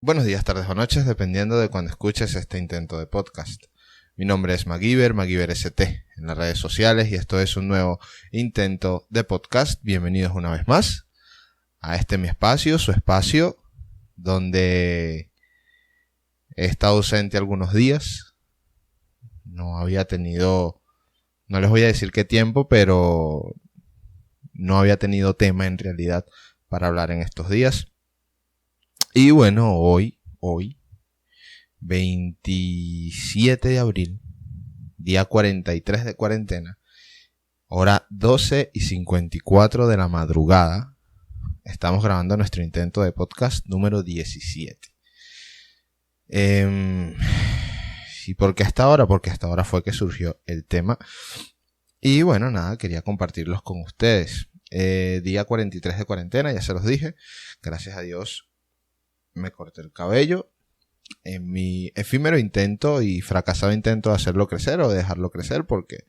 Buenos días, tardes o noches, dependiendo de cuando escuches este intento de podcast. Mi nombre es Maguiber ST en las redes sociales y esto es un nuevo intento de podcast. Bienvenidos una vez más a este mi espacio, su espacio, donde he estado ausente algunos días. No les voy a decir qué tiempo, pero no había tenido tema en realidad para hablar en estos días. Y bueno, hoy, 27 de abril, día 43 de cuarentena, hora 12:54 de la madrugada, estamos grabando nuestro intento de podcast número 17. ¿Y por qué hasta ahora? Porque hasta ahora fue que surgió el tema. Y bueno, nada, quería compartirlos con ustedes. Día 43 de cuarentena, ya se los dije. Gracias a Dios me corté el cabello. En mi efímero intento y fracasado intento de hacerlo crecer o de dejarlo crecer porque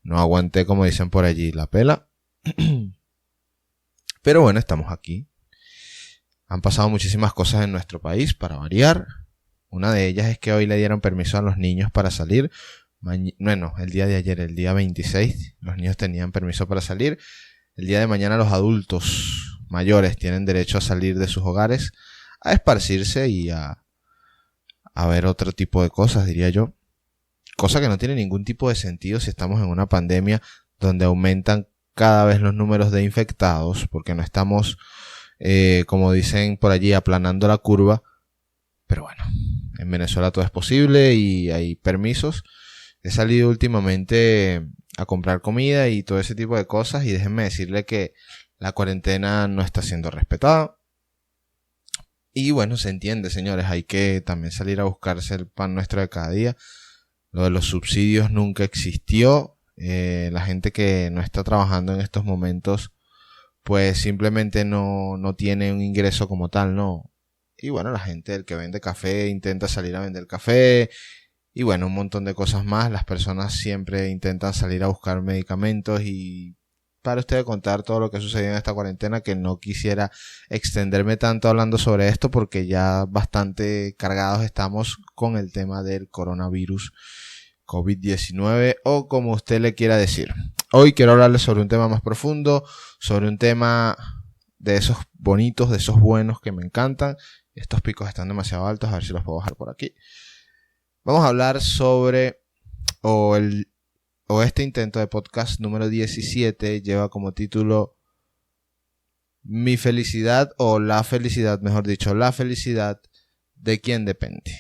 no aguanté, como dicen por allí, la pela. Pero bueno, estamos aquí. Han pasado muchísimas cosas en nuestro país para variar. Una de ellas es que hoy le dieron permiso a los niños para salir. Bueno, el día de ayer, el día 26, los niños tenían permiso para salir. El día de mañana los adultos mayores tienen derecho a salir de sus hogares, a esparcirse y a ver otro tipo de cosas, diría yo. Cosa que no tiene ningún tipo de sentido si estamos en una pandemia donde aumentan cada vez los números de infectados, porque no estamos, como dicen por allí, aplanando la curva. Pero bueno, en Venezuela todo es posible y hay permisos. He salido últimamente a comprar comida y todo ese tipo de cosas y déjenme decirle que la cuarentena no está siendo respetada. Y bueno, se entiende, señores, hay que también salir a buscarse el pan nuestro de cada día. Lo de los subsidios nunca existió. La gente que no está trabajando en estos momentos, pues simplemente no tiene un ingreso como tal, ¿no? Y bueno, la gente, el que vende café, intenta salir a vender café. Y bueno, un montón de cosas más. Las personas siempre intentan salir a buscar medicamentos y para usted contar todo lo que sucedió en esta cuarentena, que no quisiera extenderme tanto hablando sobre esto porque ya bastante cargados estamos con el tema del coronavirus COVID-19 o como usted le quiera decir. Hoy quiero hablarles sobre un tema más profundo, sobre un tema de esos bonitos, de esos buenos que me encantan. Estos picos están demasiado altos, a ver si los puedo bajar por aquí. Vamos a hablar sobre este intento de podcast número 17 lleva como título Mi felicidad o la felicidad, mejor dicho, la felicidad de quien depende.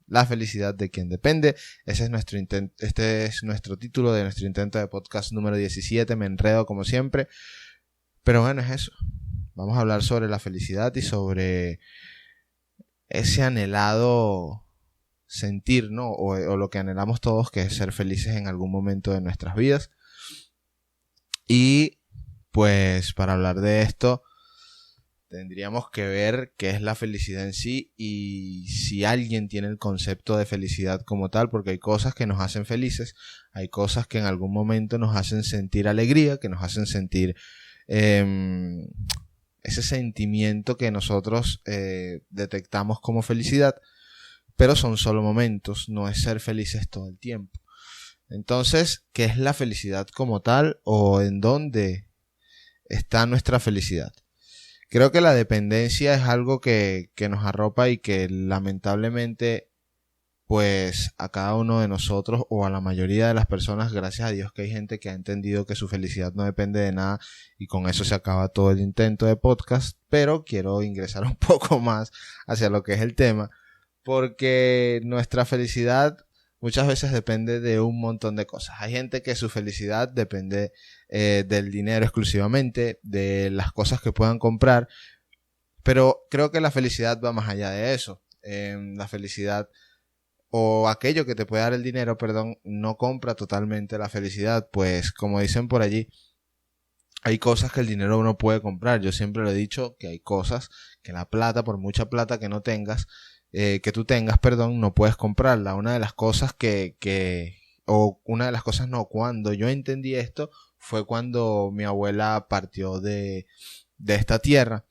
La felicidad de quien depende. Ese es nuestro este es nuestro título de nuestro intento de podcast número 17. Me enredo como siempre. Pero bueno, es eso. Vamos a hablar sobre la felicidad y sobre ese anhelado sentir, ¿no? O lo que anhelamos todos, que es ser felices en algún momento de nuestras vidas. Y pues para hablar de esto tendríamos que ver qué es la felicidad en sí y si alguien tiene el concepto de felicidad como tal, porque hay cosas que nos hacen felices, hay cosas que en algún momento nos hacen sentir alegría, que nos hacen sentir ese sentimiento que nosotros detectamos como felicidad, pero son solo momentos, no es ser felices todo el tiempo. Entonces, ¿qué es la felicidad como tal o en dónde está nuestra felicidad? Creo que la dependencia es algo que nos arropa y que lamentablemente pues a cada uno de nosotros o a la mayoría de las personas, gracias a Dios que hay gente que ha entendido que su felicidad no depende de nada y con eso se acaba todo el intento de podcast, pero quiero ingresar un poco más hacia lo que es el tema porque nuestra felicidad muchas veces depende de un montón de cosas. Hay gente que su felicidad depende del dinero exclusivamente, de las cosas que puedan comprar, pero creo que la felicidad va más allá de eso. La felicidad o aquello que te puede dar el dinero, perdón, no compra totalmente la felicidad, pues como dicen por allí, hay cosas que el dinero no puede comprar. Yo siempre lo he dicho que hay cosas que la plata, por mucha plata que no tengas, que tú tengas, perdón, no puedes comprarla. Una de las cosas cuando yo entendí esto fue cuando mi abuela partió de esta tierra.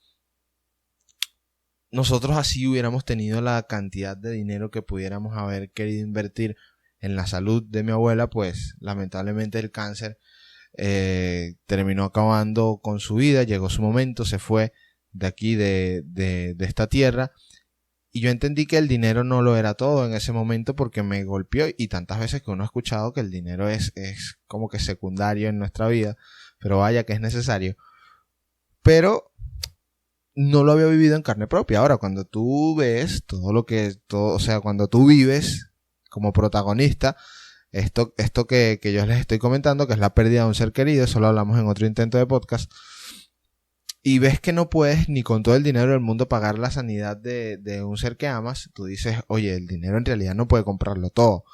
nosotros así hubiéramos tenido la cantidad de dinero que pudiéramos haber querido invertir en la salud de mi abuela, pues lamentablemente el cáncer terminó acabando con su vida, llegó su momento, se fue de aquí, de esta tierra, y yo entendí que el dinero no lo era todo en ese momento porque me golpeó, y tantas veces que uno ha escuchado que el dinero es como que secundario en nuestra vida, pero vaya que es necesario, pero no lo había vivido en carne propia. Ahora, cuando tú ves o sea, cuando tú vives como protagonista, esto que yo les estoy comentando, que es la pérdida de un ser querido, eso lo hablamos en otro intento de podcast, y ves que no puedes ni con todo el dinero del mundo pagar la sanidad de un ser que amas, tú dices, oye, el dinero en realidad no puede comprarlo todo,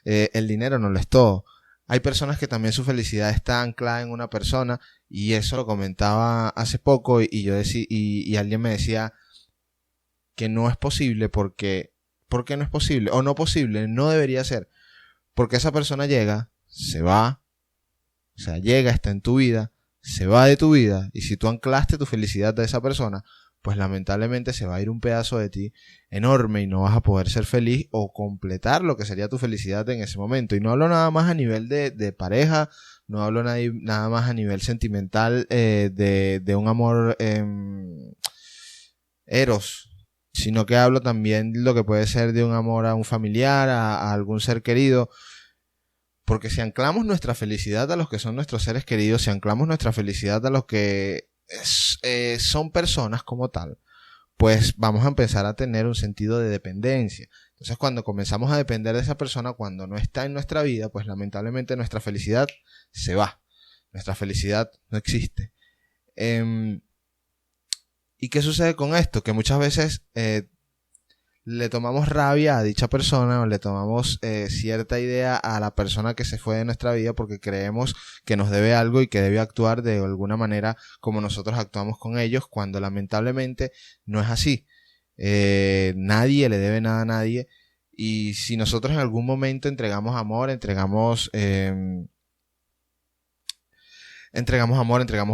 el dinero no lo es todo. Hay personas que también su felicidad está anclada en una persona, y eso lo comentaba hace poco, y yo y alguien me decía que no es posible porque, ¿por qué no es posible? O no posible, no debería ser. Porque esa persona llega, se va, o sea, llega, está en tu vida, se va de tu vida, y si tú anclaste tu felicidad a esa persona, pues lamentablemente se va a ir un pedazo de ti enorme y no vas a poder ser feliz o completar lo que sería tu felicidad en ese momento. Y no hablo nada más a nivel de pareja, no hablo nada más a nivel sentimental de un amor eros, sino que hablo también de lo que puede ser de un amor a un familiar, a algún ser querido. Porque si anclamos nuestra felicidad a los que son nuestros seres queridos, si anclamos nuestra felicidad a los que son personas como tal, pues vamos a empezar a tener un sentido de dependencia. Entonces, cuando comenzamos a depender de esa persona, cuando no está en nuestra vida, pues lamentablemente nuestra felicidad se va. Nuestra felicidad no existe. ¿Y qué sucede con esto? Que muchas veces le tomamos rabia a dicha persona, o le tomamos cierta idea a la persona que se fue de nuestra vida porque creemos que nos debe algo y que debe actuar de alguna manera como nosotros actuamos con ellos, cuando lamentablemente no es así. Nadie le debe nada a nadie, y si nosotros en algún momento entregamos amor, entregamos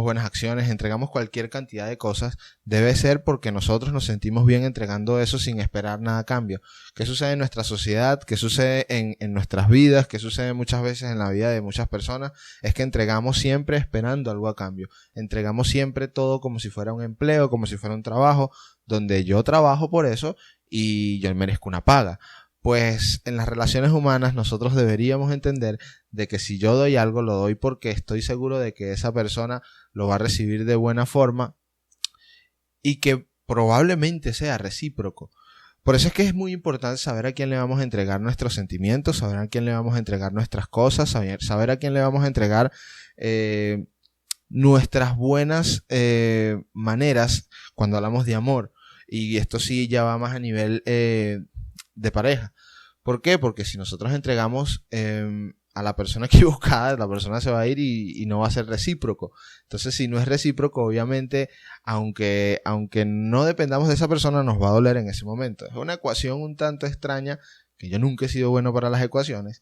buenas acciones, entregamos cualquier cantidad de cosas, debe ser porque nosotros nos sentimos bien entregando eso sin esperar nada a cambio. ¿Qué sucede en nuestra sociedad? ¿Qué sucede en nuestras vidas? ¿Qué sucede muchas veces en la vida de muchas personas? Es que entregamos siempre esperando algo a cambio. Entregamos siempre todo como si fuera un empleo, como si fuera un trabajo, donde yo trabajo por eso y yo merezco una paga. Pues en las relaciones humanas nosotros deberíamos entender de que si yo doy algo, lo doy porque estoy seguro de que esa persona lo va a recibir de buena forma y que probablemente sea recíproco. Por eso es que es muy importante saber a quién le vamos a entregar nuestros sentimientos, saber a quién le vamos a entregar nuestras cosas, saber a quién le vamos a entregar nuestras buenas maneras cuando hablamos de amor. Y esto sí ya va más a nivel de pareja. ¿Por qué? Porque si nosotros entregamos a la persona equivocada, la persona se va a ir y no va a ser recíproco. Entonces, si no es recíproco, obviamente, aunque no dependamos de esa persona, nos va a doler en ese momento. Es una ecuación un tanto extraña, que yo nunca he sido bueno para las ecuaciones,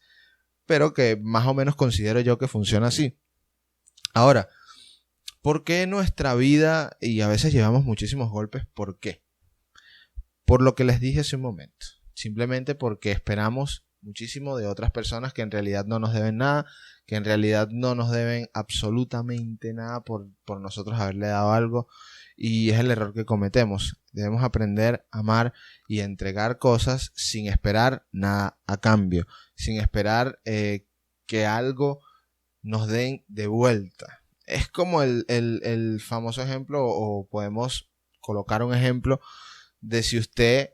pero que más o menos considero yo que funciona así. Ahora, ¿por qué nuestra vida, y a veces llevamos muchísimos golpes? ¿Por qué? Por lo que les dije hace un momento. Simplemente porque esperamos muchísimo de otras personas que en realidad no nos deben nada, que en realidad no nos deben absolutamente nada por nosotros haberle dado algo, y es el error que cometemos. Debemos aprender a amar y entregar cosas sin esperar nada a cambio, sin esperar que algo nos den de vuelta. Es como el famoso ejemplo, o podemos colocar un ejemplo de si usted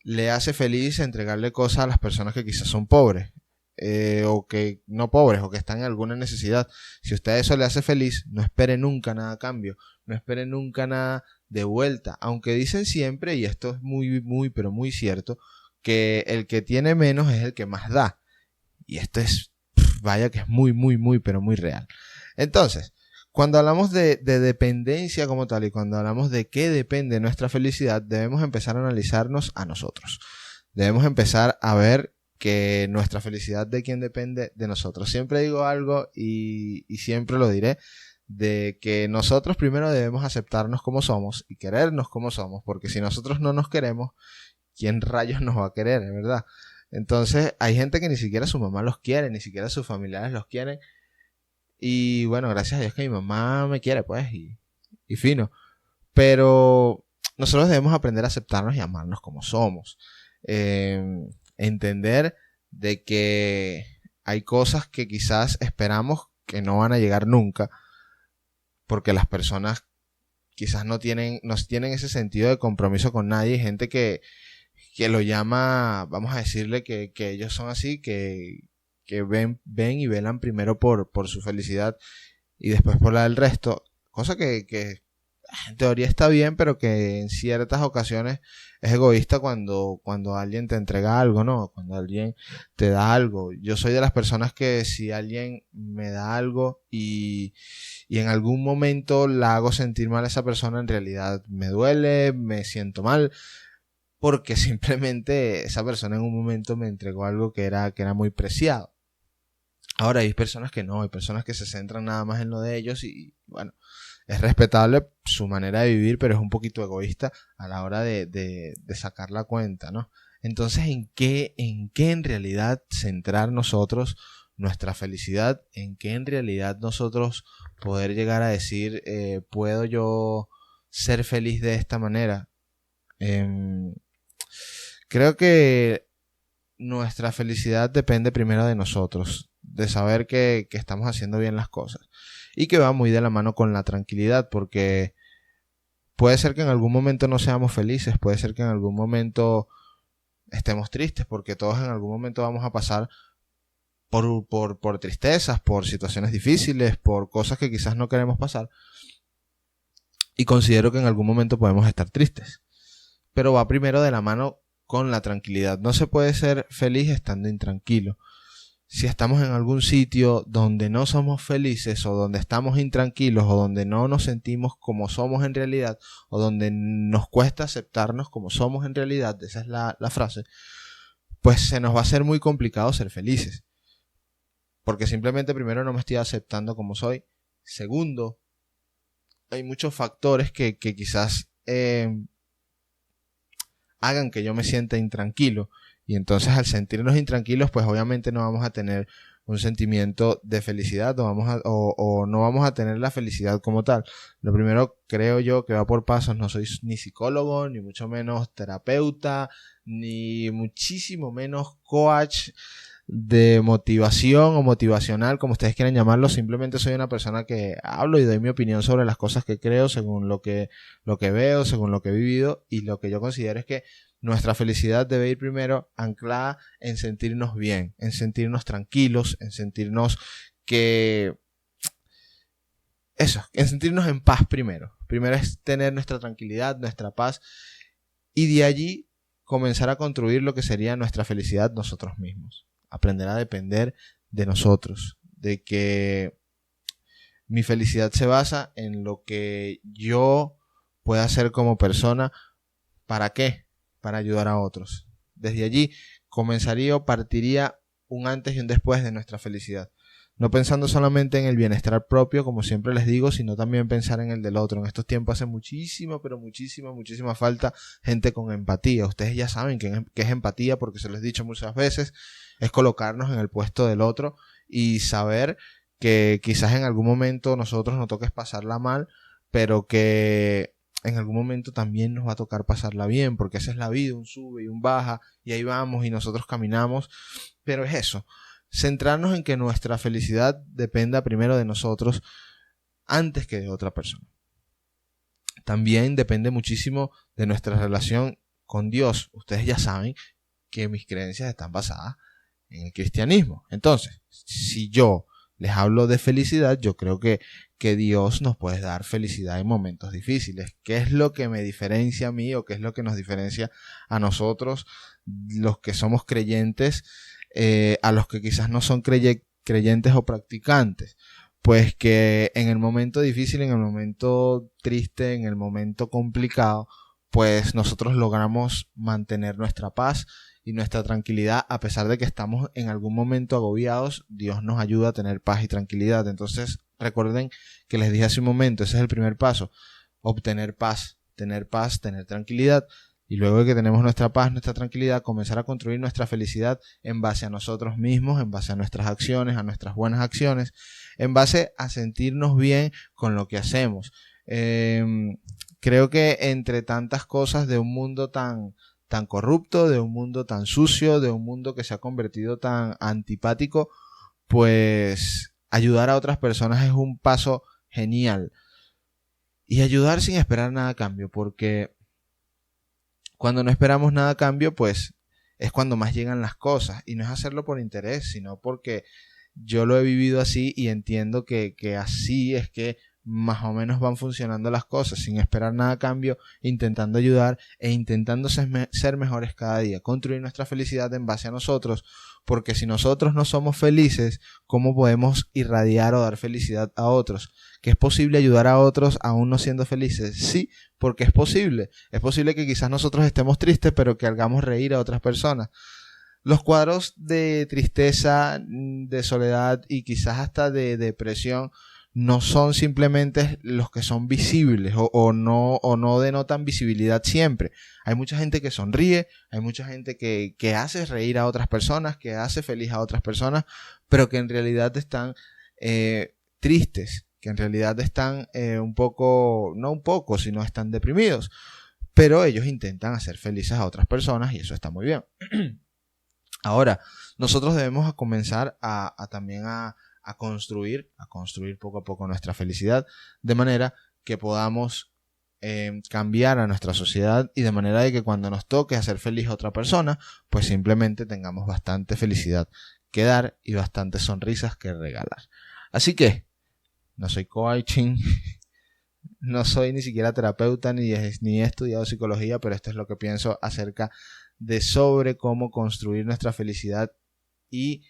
le hace feliz entregarle cosas a las personas que quizás son pobres, o que no pobres, o que están en alguna necesidad. Si usted a eso le hace feliz, no espere nunca nada a cambio, no espere nunca nada de vuelta. Aunque dicen siempre, y esto es muy, muy, pero muy cierto, que el que tiene menos es el que más da. Y esto es, vaya que es muy, muy, muy, pero muy real. Entonces, cuando hablamos de dependencia como tal, y cuando hablamos de qué depende nuestra felicidad, debemos empezar a analizarnos a nosotros. Debemos empezar a ver que nuestra felicidad de quién depende, de nosotros. Siempre digo algo y siempre lo diré. de que nosotros primero debemos aceptarnos como somos y querernos como somos, porque si nosotros no nos queremos, ¿quién rayos nos va a querer, verdad? Entonces hay gente que ni siquiera su mamá los quiere, ni siquiera sus familiares los quieren. Y bueno, gracias a Dios que mi mamá me quiere, pues, y fino. Pero nosotros debemos aprender a aceptarnos y amarnos como somos. Entender de que hay cosas que quizás esperamos que no van a llegar nunca, porque las personas quizás no tienen ese sentido de compromiso con nadie. Hay gente que lo llama, vamos a decirle que ellos son así, que ven y velan primero por su felicidad y después por la del resto, cosa que en teoría está bien, pero que en ciertas ocasiones es egoísta cuando alguien te entrega algo, ¿no? Cuando alguien te da algo. Yo soy de las personas que si alguien me da algo y en algún momento la hago sentir mal a esa persona, en realidad me duele, me siento mal, porque simplemente esa persona en un momento me entregó algo que era muy preciado. Ahora hay personas que no, hay personas que se centran nada más en lo de ellos y bueno, es respetable su manera de vivir, pero es un poquito egoísta a la hora de sacar la cuenta, ¿no? Entonces, ¿en qué en realidad centrar nosotros nuestra felicidad? ¿En qué en realidad nosotros poder llegar a decir, puedo yo ser feliz de esta manera? Creo que nuestra felicidad depende primero de nosotros, de saber que estamos haciendo bien las cosas y que va muy de la mano con la tranquilidad, porque puede ser que en algún momento no seamos felices, puede ser que en algún momento estemos tristes, porque todos en algún momento vamos a pasar por tristezas, por situaciones difíciles, por cosas que quizás no queremos pasar, y considero que en algún momento podemos estar tristes, pero va primero de la mano con la tranquilidad. No se puede ser feliz estando intranquilo. Si estamos en algún sitio donde no somos felices o donde estamos intranquilos o donde no nos sentimos como somos en realidad o donde nos cuesta aceptarnos como somos en realidad, esa es la frase, pues se nos va a hacer muy complicado ser felices. Porque simplemente primero no me estoy aceptando como soy. Segundo, hay muchos factores que quizás hagan que yo me sienta intranquilo. Y entonces al sentirnos intranquilos, pues obviamente no vamos a tener un sentimiento de felicidad o no vamos a tener la felicidad como tal. Lo primero, creo yo, que va por pasos. No soy ni psicólogo, ni mucho menos terapeuta, ni muchísimo menos coach de motivación o motivacional, como ustedes quieran llamarlo. Simplemente soy una persona que hablo y doy mi opinión sobre las cosas que creo, según lo que veo, según lo que he vivido, y lo que yo considero es que nuestra felicidad debe ir primero anclada en sentirnos bien, en sentirnos tranquilos, en sentirnos en sentirnos en paz primero. Primero es tener nuestra tranquilidad, nuestra paz, y de allí comenzar a construir lo que sería nuestra felicidad nosotros mismos. Aprender a depender de nosotros, de que mi felicidad se basa en lo que yo pueda hacer como persona. ¿Para qué? Para ayudar a otros. Desde allí comenzaría o partiría un antes y un después de nuestra felicidad. No pensando solamente en el bienestar propio, como siempre les digo, sino también pensar en el del otro. En estos tiempos hace muchísima, pero muchísima falta gente con empatía. Ustedes ya saben qué es empatía, porque se los he dicho muchas veces. Es colocarnos en el puesto del otro y saber que quizás en algún momento nosotros nos toques pasarla mal, pero que en algún momento también nos va a tocar pasarla bien, porque esa es la vida, un sube y un baja, y ahí vamos y nosotros caminamos. Pero es eso, centrarnos en que nuestra felicidad dependa primero de nosotros antes que de otra persona. También depende muchísimo de nuestra relación con Dios. Ustedes ya saben que mis creencias están basadas en el cristianismo. Entonces, si yo les hablo de felicidad, yo creo que Dios nos puede dar felicidad en momentos difíciles. ¿Qué es lo que me diferencia a mí o qué es lo que nos diferencia a nosotros, los que somos creyentes, a los que quizás no son creyentes o practicantes? Pues que en el momento difícil, en el momento triste, en el momento complicado, pues nosotros logramos mantener nuestra paz y nuestra tranquilidad. A pesar de que estamos en algún momento agobiados, Dios nos ayuda a tener paz y tranquilidad. Entonces, recuerden que les dije hace un momento, ese es el primer paso, obtener paz, tener tranquilidad. Y luego de que tenemos nuestra paz, nuestra tranquilidad, comenzar a construir nuestra felicidad en base a nosotros mismos, en base a nuestras acciones, a nuestras buenas acciones, en base a sentirnos bien con lo que hacemos. Creo que entre tantas cosas de un mundo tan corrupto, de un mundo tan sucio, de un mundo que se ha convertido tan antipático, pues ayudar a otras personas es un paso genial. Y ayudar sin esperar nada a cambio, porque cuando no esperamos nada a cambio, pues es cuando más llegan las cosas. Y no es hacerlo por interés, sino porque yo lo he vivido así y entiendo que así es que más o menos van funcionando las cosas, sin esperar nada a cambio, intentando ayudar e intentando ser mejores cada día, construir nuestra felicidad en base a nosotros, porque si nosotros no somos felices, ¿cómo podemos irradiar o dar felicidad a otros? ¿Que es posible ayudar a otros aún no siendo felices? Sí, porque es posible que quizás nosotros estemos tristes, pero que hagamos reír a otras personas. Los cuadros de tristeza, de soledad y quizás hasta de depresión no son simplemente los que son visibles o no denotan visibilidad siempre. Hay mucha gente que sonríe, hay mucha gente que hace reír a otras personas, que hace feliz a otras personas, pero que en realidad están tristes, que en realidad están sino están deprimidos. Pero ellos intentan hacer felices a otras personas y eso está muy bien. Ahora, nosotros debemos comenzar también a construir poco a poco nuestra felicidad, de manera que podamos cambiar a nuestra sociedad y de manera de que cuando nos toque hacer feliz a otra persona, pues simplemente tengamos bastante felicidad que dar y bastantes sonrisas que regalar. Así que, no soy coaching, no soy ni siquiera terapeuta ni he estudiado psicología, pero esto es lo que pienso acerca de sobre cómo construir nuestra felicidad y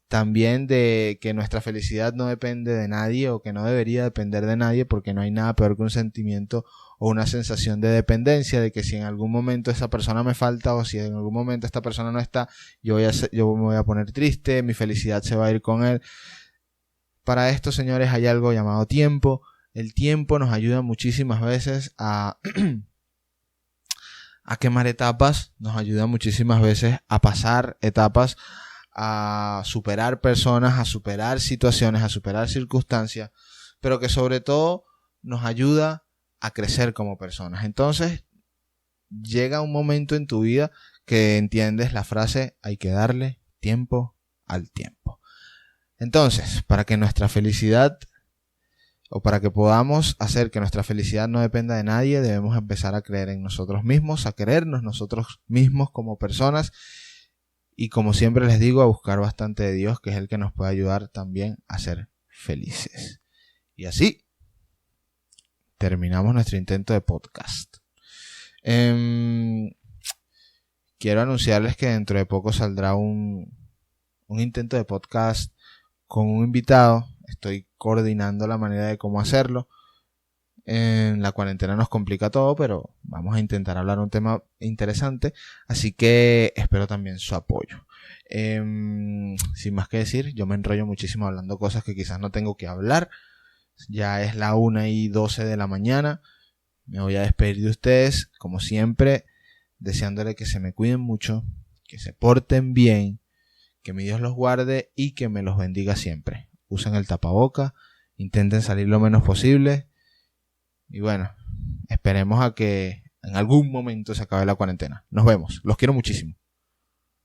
también de que nuestra felicidad no depende de nadie o que no debería depender de nadie, porque no hay nada peor que un sentimiento o una sensación de dependencia, de que si en algún momento esa persona me falta o si en algún momento esta persona no está, yo me voy a poner triste, mi felicidad se va a ir con él. Para esto, señores, hay algo llamado tiempo. El tiempo nos ayuda muchísimas veces a quemar etapas, nos ayuda muchísimas veces a pasar etapas, a superar personas, a superar situaciones, a superar circunstancias, pero que sobre todo nos ayuda a crecer como personas. Entonces, llega un momento en tu vida que entiendes la frase, hay que darle tiempo al tiempo. Entonces, para que nuestra felicidad o para que podamos hacer que nuestra felicidad no dependa de nadie, debemos empezar a creer en nosotros mismos, a querernos nosotros mismos como personas. Y como siempre les digo, a buscar bastante de Dios, que es el que nos puede ayudar también a ser felices. Y así terminamos nuestro intento de podcast. Quiero anunciarles que dentro de poco saldrá un intento de podcast con un invitado. Estoy coordinando la manera de cómo hacerlo. En la cuarentena nos complica todo, pero vamos a intentar hablar un tema interesante, así que espero también su apoyo. Sin más que decir, yo me enrollo muchísimo hablando cosas que quizás no tengo que hablar. Ya es la 1:12 de la mañana. Me voy a despedir de ustedes, como siempre, deseándole que se me cuiden mucho, que se porten bien, que mi Dios los guarde y que me los bendiga siempre. Usen el tapaboca, intenten salir lo menos posible. Y bueno, esperemos a que en algún momento se acabe la cuarentena. Nos vemos. Los quiero muchísimo.